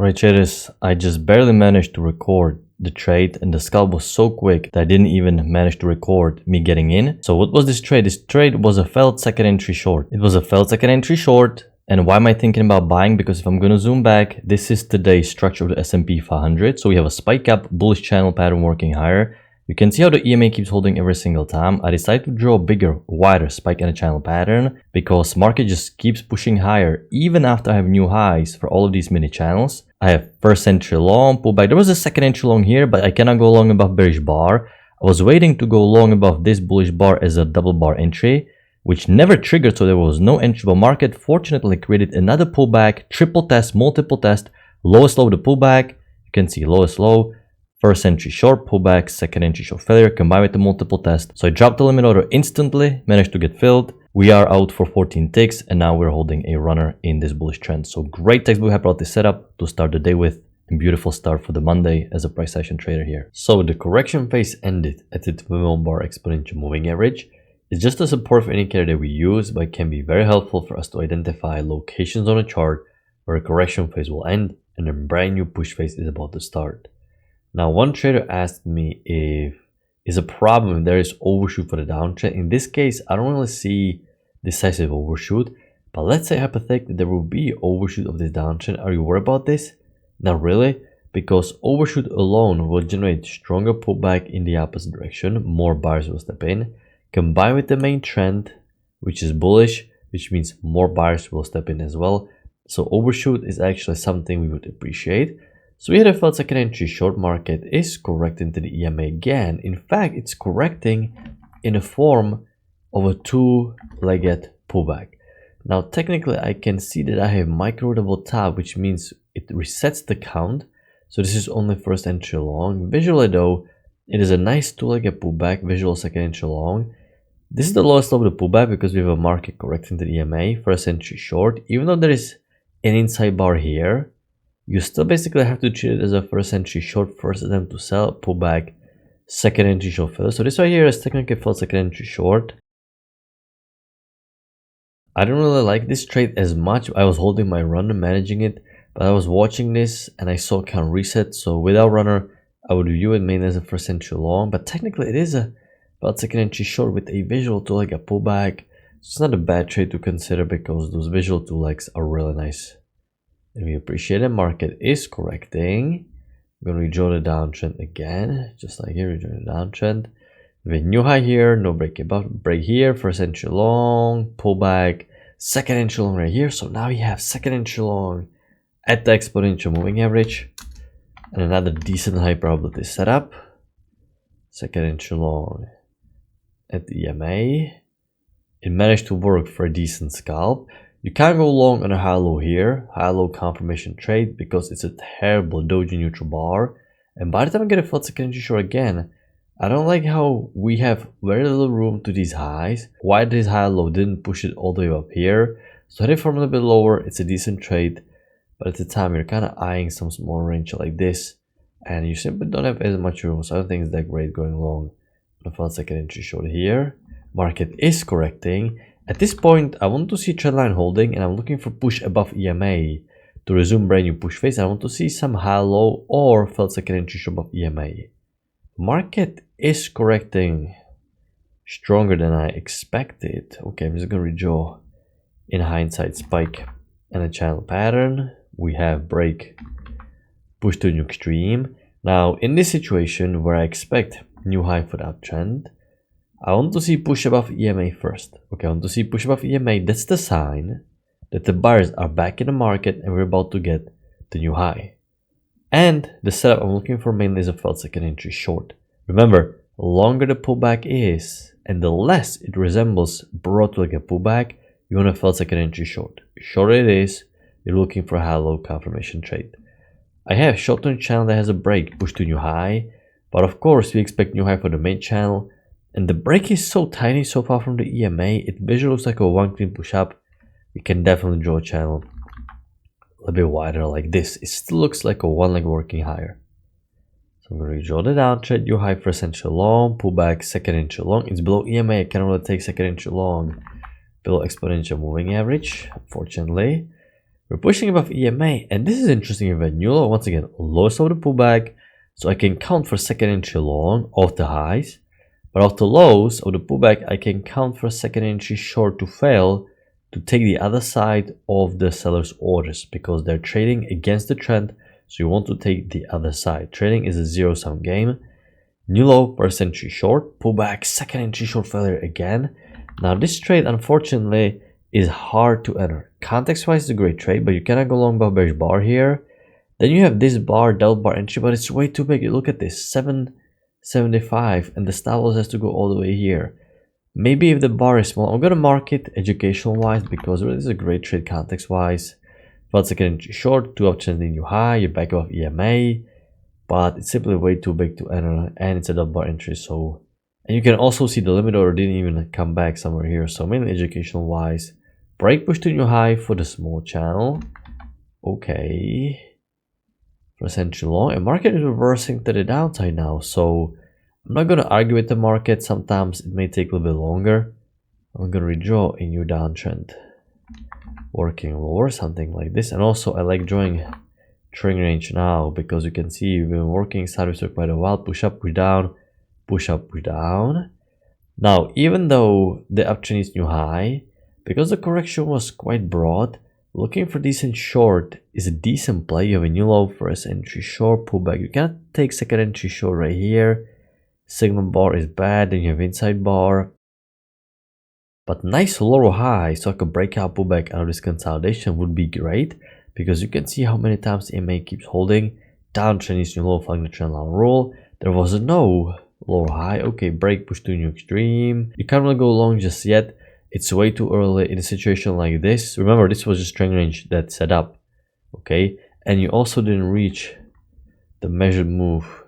Alright traders, I just barely managed to record the trade and the scalp was so quick that I didn't even manage to record me getting in. So what was this trade? This trade was a failed second entry short. It was a failed second entry short. And why am I thinking about buying? Because if I'm going to zoom back, this is today's structure of the S&P 500. So we have a spike up, bullish channel pattern working higher. You can see how the EMA keeps holding every single time. I decided to draw a bigger, wider spike in a channel pattern because market just keeps pushing higher even after I have new highs for all of these mini channels. I have first entry long, pullback. There was a second entry long here, but I cannot go long above bearish bar. I was waiting to go long above this bullish bar as a double bar entry, which never triggered, so there was no entry, but market fortunately created another pullback, triple test, multiple test, lowest low of the pullback. You can see lowest low. First entry short pullback, second entry short failure combined with the multiple test. So I dropped the limit order instantly, managed to get filled. We are out for 14 ticks and now we're holding a runner in this bullish trend. So great textbook hypnotic setup to start the day with and beautiful start for the Monday as a price action trader here. So the correction phase ended at the 21 bar exponential moving average. It's just a support indicator that we use, but it can be very helpful for us to identify locations on a chart where a correction phase will end and a brand new push phase is about to start. Now, one trader asked me if is a problem if there is overshoot for the downtrend. In this case, I don't really see decisive overshoot, but let's say hypothetically there will be overshoot of this downtrend. Are you worried about this? Not really, because overshoot alone will generate stronger pullback in the opposite direction. More buyers will step in, combined with the main trend, which is bullish, which means more buyers will step in as well. So overshoot is actually something we would appreciate. So we had a failed second entry short. Market is correcting to the EMA again. In fact, it's correcting in the form of a two-legged pullback. Now, technically, I can see that I have micro double top, which means it resets the count. So this is only first entry long. Visually though, it is a nice two-legged pullback, visual second entry long. This is the lowest level of the pullback because we have a market correcting to the EMA, first entry short. Even though there is an inside bar here, you still basically have to treat it as a first entry short, first attempt to sell, pullback, second entry short failure. So this right here is technically failed second entry short. I don't really like this trade as much. I was holding my runner, managing it, but I was watching this and I saw count reset. So without runner, I would view it mainly as a first entry long, but technically it is a failed second entry short with a visual two leg a pullback. So it's not a bad trade to consider because those visual two legs are really nice. And we appreciate it. Market is correcting. I'm going to rejoin the downtrend again, just like here, rejoin the downtrend. We have a new high here, no break above, break here, first entry long, pullback, second entry long right here. So now you have second entry long at the exponential moving average and another decent high probability setup. Second entry long at the EMA. It managed to work for a decent scalp. You can't go long on a high-low here, high-low confirmation trade, because it's a terrible doji neutral bar. And by the time I get a failed second entry short again, I don't like how we have very little room to these highs. Why this high-low didn't push it all the way up here. So heading from a little bit lower, it's a decent trade. But at the time, you're kind of eyeing some small range like this. And you simply don't have as much room. So I don't think it's that great going long on a failed second entry short here. Market is correcting. At this point, I want to see trendline holding and I'm looking for push above EMA to resume brand new push phase. I want to see some high low or failed second entry short above EMA. Market is correcting stronger than I expected. Okay, I'm just going to redraw in hindsight spike and a channel pattern. We have break, push to a new extreme. Now, in this situation where I expect new high for the uptrend, I want to see push above EMA first. Okay, I want to see push above EMA. That's the sign that the buyers are back in the market and we're about to get the new high. And the setup I'm looking for mainly is a failed second entry short. Remember, the longer the pullback is and the less it resembles broad like a pullback, you want a failed second entry short. The shorter it is, you're looking for a high-low confirmation trade. I have short-term channel that has a break, push to new high, but of course we expect new high for the main channel. And the break is so tiny so far from the EMA, it visually looks like a one clean push up. We can definitely draw a channel a little bit wider like this. It still looks like a one leg working higher. So I'm going to redraw the downtrend, new high first entry long, pullback second entry long. It's below EMA, I cannot really take second entry long below exponential moving average, unfortunately. We're pushing above EMA, and this is interesting. We have a new low, once again, lowest of the pullback, so I can count for second entry long of the highs, but of the lows of the pullback, I can count for second entry short to fail to take the other side of the seller's orders because they're trading against the trend, so you want to take the other side. Trading is a zero-sum game. New low, first entry short, pullback, second entry short failure again. Now this trade, unfortunately, is hard to enter. Context-wise, it's a great trade, but you cannot go long above bearish bar here. Then you have this bar, double bar entry, but it's way too big. You look at this, 775, and the stop loss has to go all the way here. Maybe if the bar is small, I'm gonna mark it educational-wise because this is a great trade context-wise. First second entry short, two options in new high, you're back above EMA, but it's simply way too big to enter, and it's a double bar entry. So, and you can also see the limit order didn't even come back somewhere here. So mainly educational-wise. Break push to new high for the small channel. Okay. First entry long, and market is reversing to the downside now. So I'm not gonna argue with the market. Sometimes it may take a little bit longer. I'm gonna redraw a new downtrend, working lower, something like this. And also I like drawing trading range now because you can see we've been working sideways for quite a while. Push up, push down, push up, push down. Now even though the uptrend is new high, because the correction was quite broad, looking for decent short is a decent play. You have a new low, first entry short, pullback. You cannot take second entry short right here. Signal bar is bad, then you have inside bar. But nice lower high, so I could break out, pullback out of this consolidation would be great. Because you can see how many times EMA keeps holding. Downtrend is new low, following the trend line rule. There was no lower high. Okay, break, push to new extreme. You can't really go long just yet. It's way too early in a situation like this. Remember, this was just trend range that set up, okay? And you also didn't reach the measured move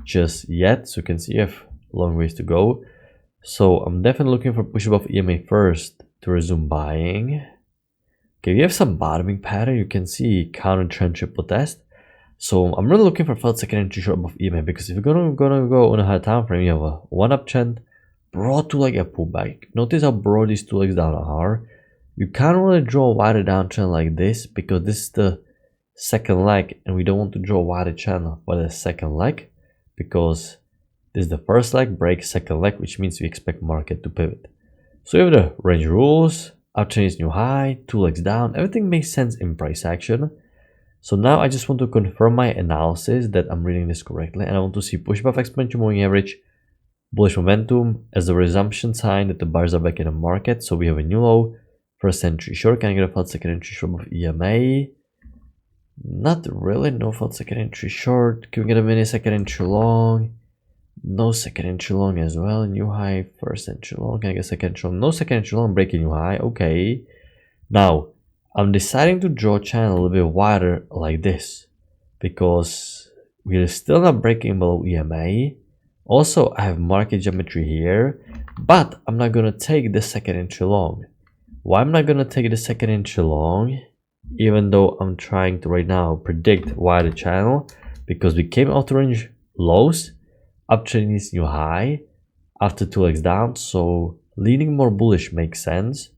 just yet. So you can see you have a long ways to go. So I'm definitely looking for push above EMA first to resume buying. Okay, we have some bottoming pattern. You can see counter trend triple test. So I'm really looking for failed second entry short above EMA because if you're gonna go on a higher time frame, you have a one uptrend, broad two leg a pullback. Notice how broad these two legs down are. You can't really draw a wider downtrend like this because this is the second leg and we don't want to draw a wider channel for the second leg because this is the first leg, break, second leg, which means we expect market to pivot. So you have the range rules, uptrend is new high, two legs down, everything makes sense in price action. So now I just want to confirm my analysis that I'm reading this correctly, and I want to see push above exponential moving average, bullish momentum as a resumption sign that the buyers are back in the market. So we have a new low, first entry short. Can I get a failed second entry short above EMA? Not really, no failed second entry short. Can we get a mini second entry long? No second entry long as well. New high, first entry long. Can I get second entry long? No second entry long, breaking new high. Okay. Now, I'm deciding to draw a channel a little bit wider like this because we're still not breaking below EMA. Also, I have market geometry here, but I'm not gonna take the second entry long. Why I'm not gonna take the second entry long, even though I'm trying to right now predict wider channel, because we came out to range lows, uptrend is new high after two legs down, so leaning more bullish makes sense.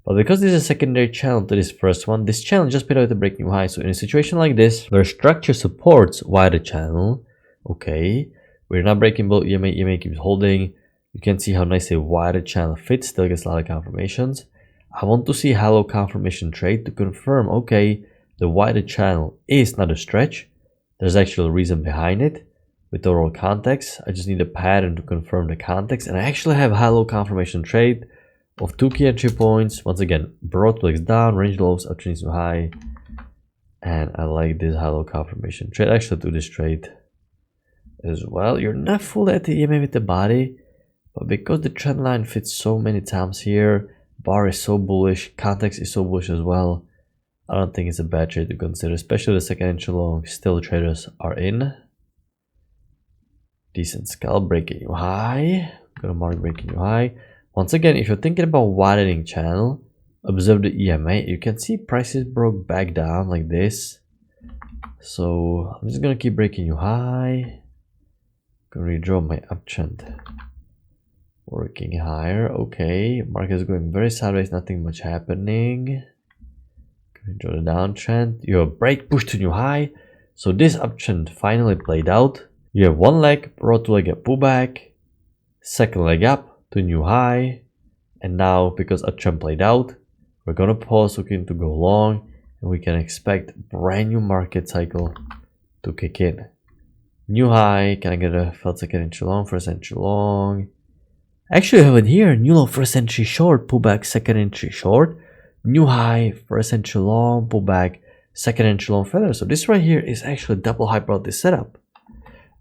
But because this is a secondary channel to this first one, this channel just paid out to break new high. So in a situation like this, where structure supports wider channel, okay, we're not breaking below EMA, EMA keeps holding. You can see how nice a wider channel fits, still gets a lot of confirmations. I want to see hollow confirmation trade to confirm, okay, the wider channel is not a stretch. There's actually a reason behind it. With overall context, I just need a pattern to confirm the context. And I actually have hollow confirmation trade of two key entry points. Once again, broad legs down, range lows, uptrend to high. And I like this hollow confirmation trade. I actually do this trade as well. You're not fully at the EMA with the body, but because the trend line fits so many times here, bar is so bullish, context is so bullish as well, I don't think it's a bad trade to consider, especially the second entry long. Still traders are in. Decent scalp, breaking new high. Gonna mark breaking new high. Once again, if you're thinking about widening channel, observe the EMA. You can see prices broke back down like this. So I'm just gonna keep breaking new high. Gonna redraw my uptrend. Working higher. Okay, market is going very sideways, nothing much happening. enjoy the downtrend. You have a break, push to new high. So this uptrend finally played out. You have one leg, brought to like a pullback, second leg up to new high, and now because uptrend played out, we're gonna pause looking to go long, and we can expect brand new market cycle to kick in. New high, can I get a failed second entry long, first entry long? Actually, I have it here, new low, first entry short, pullback, second entry short, new high, first entry long, pullback, second entry long feather. So this right here is actually double hyperbolic setup.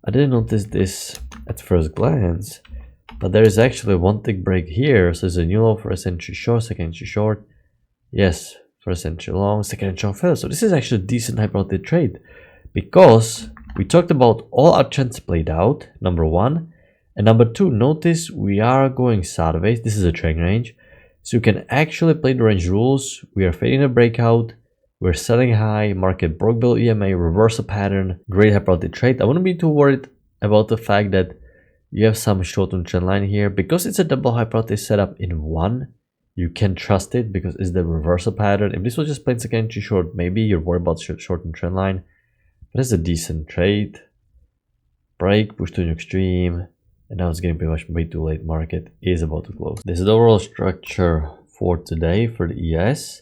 I didn't notice this at first glance, but there is actually one tick break here. So it's a new low, first entry short, second entry short. Yes, first entry long, second entry long feather. So this is actually a decent hyperbolic trade because we talked about all our trends played out, number one. And number two, notice we are going sideways. This is a trend range. So you can actually play the range rules. We are fading a breakout. We're selling high. Market broke below EMA. Reverse a pattern. Great hyperbolic trade. I wouldn't be too worried about the fact that you have some short-term trend line here. Because it's a double hyperbolic setup in one, you can trust it because it's the reversal pattern. If this was just plain second entry short, maybe you're worried about short-term trend line. But it's a decent trade. Break, push to an extreme. And now it's getting pretty much way too late. Market is about to close. This is the overall structure for today for the ES.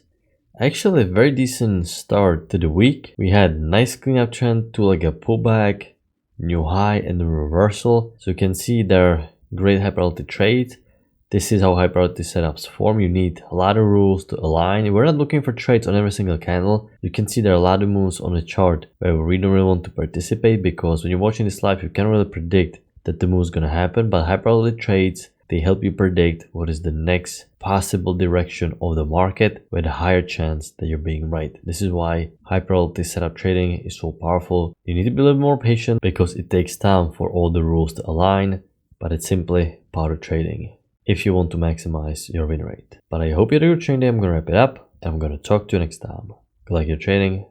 Actually, a very decent start to the week. We had nice cleanup trend to like a pullback, new high, and the reversal. So you can see they're great hyperbolic trades. This is how hyperbolic setups form. You need a lot of rules to align. We're not looking for trades on every single candle. You can see there are a lot of moves on the chart where we don't really want to participate because when you're watching this live, you can't really predict that the move is going to happen. But hyperbolic trades, they help you predict what is the next possible direction of the market with a higher chance that you're being right. This is why hyperbolic setup trading is so powerful. You need to be a little more patient because it takes time for all the rules to align, but it's simply part of trading if you want to maximize your win rate. But I hope you had a good trading day. I'm going to wrap it up and I'm going to talk to you next time. Good luck your trading.